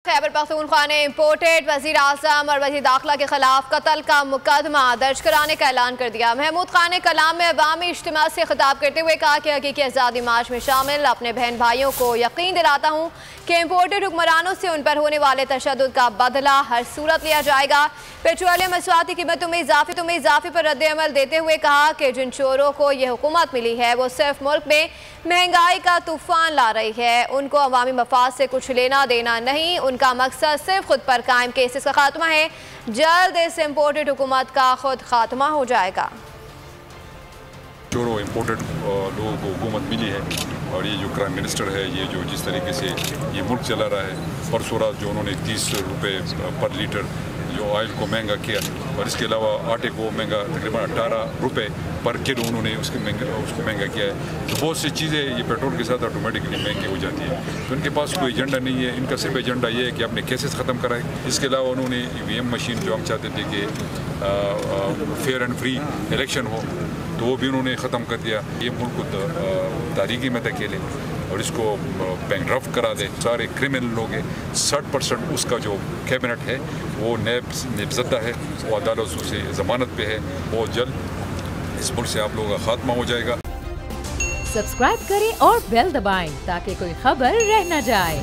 खैबर पख्तूनख्वा ने इम्पोर्टेड वज़ीर आज़म और वज़ीर दाखिला के खिलाफ कत्ल का मुकदमा दर्ज कराने का ऐलान कर दिया। महमूद खान ने कलाम में अवामी इज्तिमा से खिताब करते हुए कहा कि हकीकी आज़ादी मार्च में शामिल अपने बहन भाइयों को यकीन दिलाता हूँ कि इम्पोर्टेड हुक्मरानों से उन पर होने वाले तशद्दुद का बदला हर सूरत लिया जाएगा। पेट्रोलियम मसवाती कीमतों में इजाफे पर रद्द-ए-अमल देते हुए कहा कि जिन चोरों को ये हुकूमत मिली है वो सिर्फ मुल्क में महंगाई का तूफान ला रही है। उनको अवामी मफाद से कुछ लेना देना नहीं, उनका मकसद सिर्फ खुद पर कायम केसेस का खात्मा है। जल्द इस इम्पोर्टेड हुकूमत का खुद खात्मा हो जाएगा। चोरों इम्पोर्टेड लोगों को हुकूमत मिली है और ये जो प्राइम मिनिस्टर है, ये जो जिस तरीके से ये मुल्क चला रहा है, परसों रात जो उन्होंने 30 रुपये पर लीटर जो ऑयल को महंगा किया और इसके अलावा आटे को महंगा तकरीबन 18 रुपये पर किलो उन्होंने उसको महंगा किया है। तो बहुत सी चीज़ें ये पेट्रोल के साथ ऑटोमेटिकली महंगी हो जाती है। तो इनके पास कोई एजेंडा नहीं है, इनका सिर्फ एजेंडा ये है कि अपने केसेस ख़त्म कराएं। इसके अलावा उन्होंने EVM मशीन जो हम चाहते थे कि फेयर एंड फ्री इलेक्शन हो, तो वो भी उन्होंने ख़त्म कर दिया। ये मुल्क को तारीकी में धकेले और इसको बैंकरप्ट करा दे। सारे क्रिमिनल लोग हैं, 60% उसका जो कैबिनेट है वो नेबज़दा है, वो अदालतों से ज़मानत पे है। बहुत जल्द इस मुल्क से आप लोगों का खात्मा हो जाएगा। सब्सक्राइब करें और बेल दबाएं ताकि कोई खबर रह न जाए।